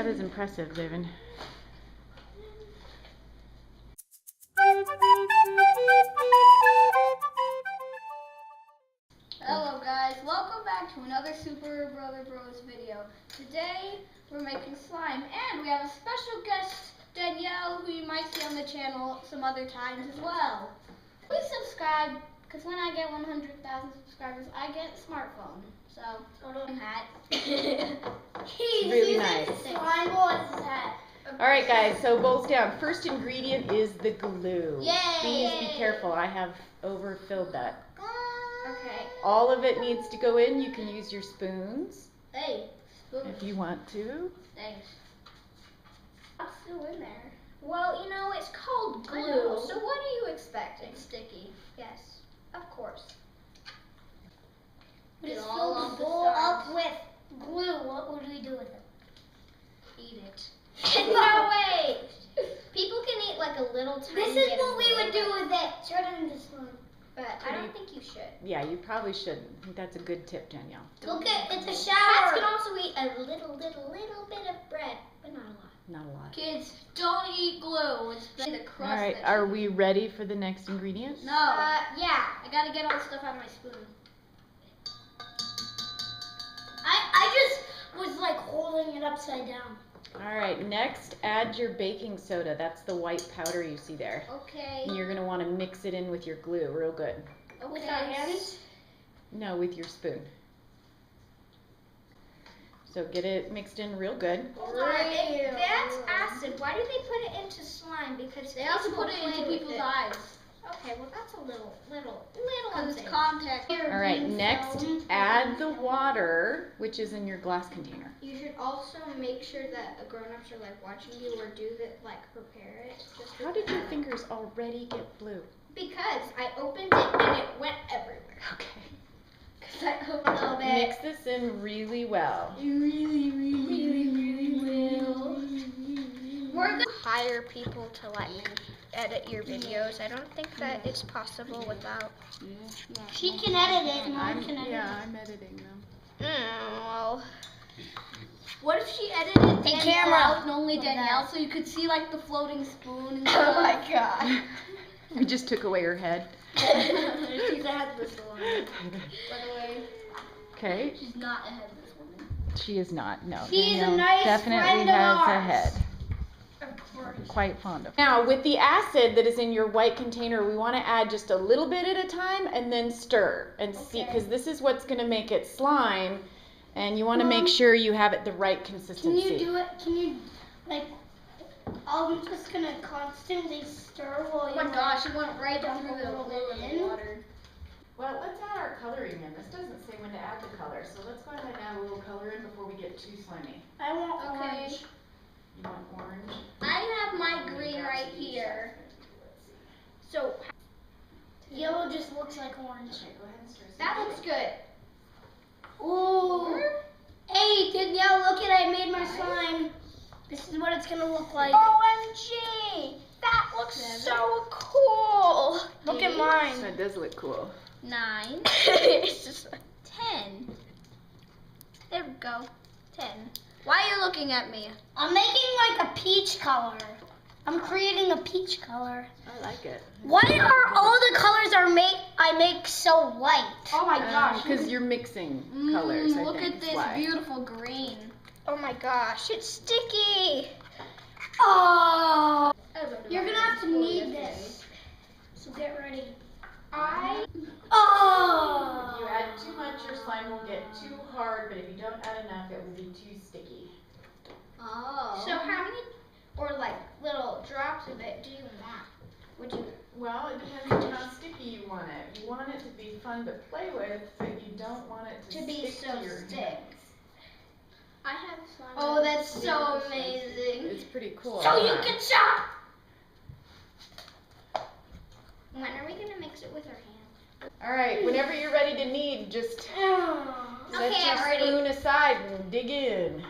That is impressive, David. Hello guys, welcome back to another SuperBrotherBros video. Today we're making slime and we have a special guest, Danielle, who you might see on the channel some other times as well. Please subscribe, because when I get 100,000 subscribers, I get a smartphone. So, hat. He's really nice. Slime ball is his hat. Alright guys, so bowls down. First ingredient is the glue. Yay! Please be careful, I have overfilled that. Okay. All of it needs to go in. You can use your spoons. Hey, spoon. If you want to. Thanks. What's still in there? Well, you know, it's called glue, so what are you expecting? It's sticky. Yes, of course. Just fill the bowl up with glue. What would we do with it? Eat it. No way! People can eat like a little tiny This bit is what of we glue, would do with it. Turn it into slime. but I don't think you should. Yeah, you probably shouldn't. I think that's a good tip, Danielle. Look at it's a Cats shower. can also eat a little bit of bread, but not a lot. Not a lot. Kids, don't eat glue. It's the crust. Alright, are we ready for the next ingredient? No. Yeah. I gotta get all the stuff out of my spoon. I just was like holding it upside down. Alright, next add your baking soda. That's the white powder you see there. Okay. And you're going to want to mix it in with your glue real good. With our hands? No, with your spoon. So get it mixed in real good. Hold on. If that's acid, why do they put it into slime? Because they also put it into people's eyes. Okay, well that's a little because it's contact. Alright, next add the water, which is in your glass container. You should also make sure that grown-ups are like watching you or do that, like prepare it. How did your fingers already get blue? Because I opened it and it went everywhere. Okay. Because I opened a little bit. Mix this in really well. Really well. We're gonna hire people to like edit your videos. I don't think that it's possible without. She can edit it and I can edit it. I'm editing them. Well, what if she edited Hey, Danielle camera. out and only Danielle, so you could see like the floating spoon and stuff? Oh my god. We just took away her head. She's a headless woman, by the way. Okay. She's not a headless woman. She is not. No. She's a Danielle nice definitely friend of has a ours. head. Of course. Quite fond of. Now, with the acid that is in your white container, we want to add just a little bit at a time and then stir and see, because this is what's going to make it slime, and you want to make sure you have it the right consistency. Can you do it? Can you, like, I'm just gonna constantly stir while you. Oh my gosh, it went right dump through a the little glue bit and in. the water. Well, let's add our coloring in. This doesn't say when to add the color, so let's go ahead and add a little color in before we get too slimy. I want Okay. orange. You want orange? I have my green right here. So Yellow just looks like orange. Okay, go ahead and stir some. that looks good. Ooh. Hey, Danielle, look at I made my slime. This is what it's gonna look like. OMG! That looks so cool. Look at mine. So it does look cool. 9. It's just 10. There we go. 10. Why are you looking at me? I'm making like a peach color. I'm creating a peach color. I like it. Why are all the colors I make so white? Oh my gosh. Because you're mixing colors, I Look think, at is this why. beautiful green. Oh my gosh, it's sticky. Oh. You're gonna have to knead this. So get ready. I If you Oh. add too much, your slime will get too hard, but if you don't add enough, it will be too sticky. So how many or like little drops of it do you want? Would you Well, it depends on how sticky you want it. You want it to be fun to play with, but you don't want it to be stick so to your stick? hands. I have slime. Oh, that's so amazing. It's pretty cool. So you can chop. When are we gonna mix it with our hands? Alright, whenever you're ready to knead, just set Okay, your I'm ready. spoon aside and dig in.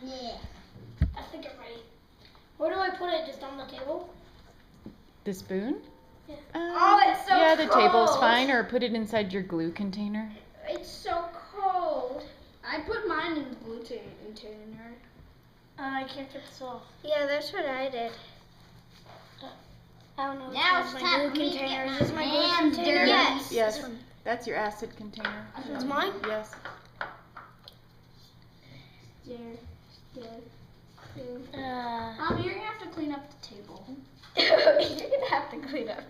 Yeah. I think I'm ready. Where do I put it? Just on the table? The spoon? Yeah. Oh, it's so Yeah, the table's cold. fine, or put it inside your glue container. It's so cold. I put mine in the glue container. I can't get this off. Yeah, that's what I did. I don't know. Now This it's is time my for glue me to container. get Is this my my glue hands container? dirty. Yes. Yes. Yes. That's your acid container. It's mine? Yes. You're gonna have to clean up the table. You're gonna have to clean up.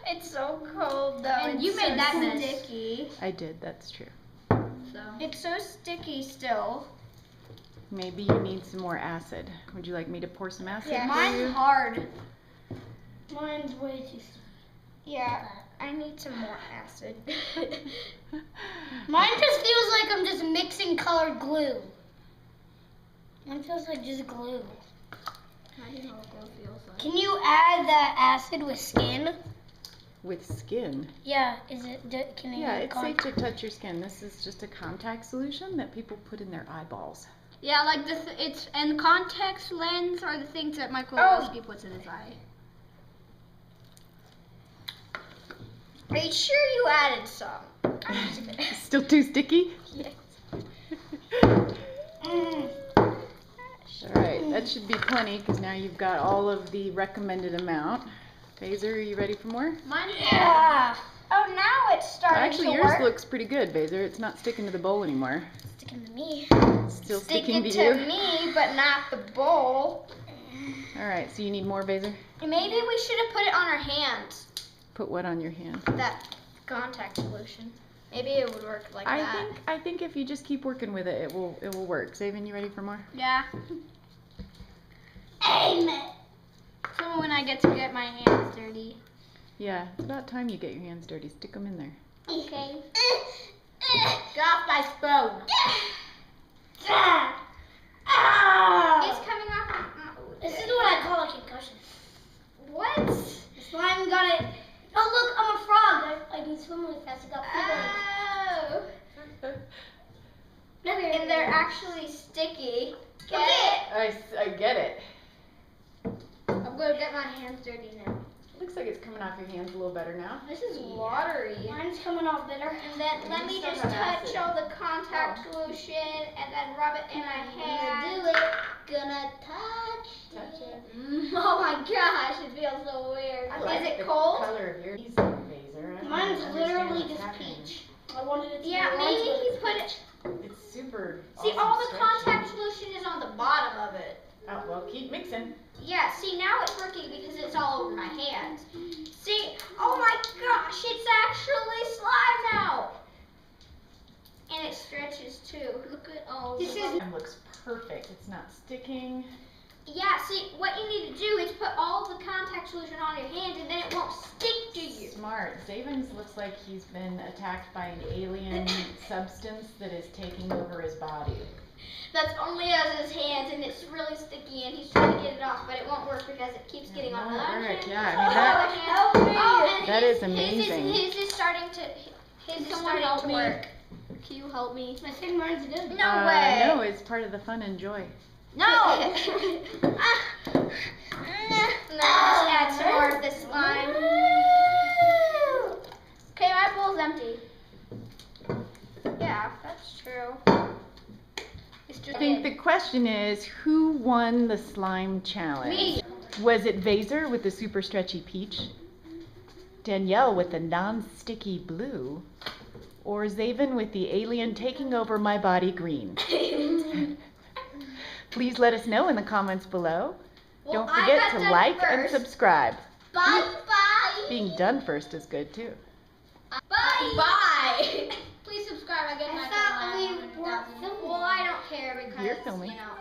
It's so cold though. And you made that mess. sticky. I did, that's true. So. It's so sticky still. Maybe you need some more acid. Would you like me to pour some acid Yeah, for Mine's you? hard. Mine's way too sticky. Yeah, I need some more acid. Mine just feels like I'm just mixing colored glue. Mine feels like just glue. I don't know what glue feels like. Can you add that acid with skin? With skin. Yeah, is it? Can you? Yeah, it's safe to touch your skin. This is just a contact solution that people put in their eyeballs. Yeah, like this. It's and contact lens are the things that Michael Wazowski puts in his eye. Are you sure you added some? Still too sticky? Yes. Alright, that should be plenty because now you've got all of the recommended amount. Phaser, are you ready for more? Mine. Yeah. Oh, now it's starting Actually, to yours work. looks pretty good, Phaser. It's not sticking to the bowl anymore. Sticking to me. Still Sticking sticking to to you? me, but not the bowl. Alright, so you need more, Phaser? Maybe we should have put it on our hands. Put what on your hand? That contact solution. Maybe it would work like that. I think if you just keep working with it, it will work. Zaven, you ready for more? Yeah. Amen. So when I get to get my hands dirty. Yeah, it's about time you get your hands dirty. Stick them in there. Okay. Get off my spoon. It's coming off. This is what I call a concussion. What? The slime got it. Oh look, I'm a frog. I can swim really fast. I got Oh. feelings. And they're actually sticky. Get Okay. it? I get it. I'm gonna get my hands dirty now. Looks like it's coming off your hands a little better now. This is watery. Mine's coming off bitter. And then let me still just have touch acid. all the contact solution and then rub it in my hand. Do it. Gonna touch. Touch it. Oh my gosh, it feels so weird. like Is it the cold? color of your Phaser. I don't Mine's understand literally what's just happening. peach. I wanted it to Yeah, be maybe orange, he but put it's it. It's super. See, awesome all the stretchy. contact solution is on the bottom of it. Oh well, keep mixing. Yeah, see, now it's working because it's all over my hands. See, oh my gosh, it's actually slime now. And it stretches too. Look at all This the is- It looks perfect. It's not sticking. Yeah, see, what you need to do is put all the contact solution on your hand and then it won't stick to you. Smart. Zaven's looks like he's been attacked by an alien substance that is taking over his body. That's only as his hands and it's really sticky and he's trying to get it off, but it won't work because it keeps getting on the won't other work, hand. yeah, I mean, that- Help me. Oh, and That his- is amazing. His is starting to, his is Someone starting help to me. work. Can you help me? I think mine's good. No way. No, it's part of the fun and joy. No! Just add some more of this slime. Okay, my bowl's empty. Yeah, that's true. It's just I think the question is, who won the slime challenge? Me. Was it Phaser with the super stretchy peach? Danielle with the non-sticky blue? Or Zaven with the alien taking over my body green? Please let us know in the comments below. Well, Don't I forget got to done like and first. subscribe. Bye bye. Being done first is good too. Bye bye. Please subscribe. I get I my thought we phone. weren't filming. Well, I don't care because You're filming. you know.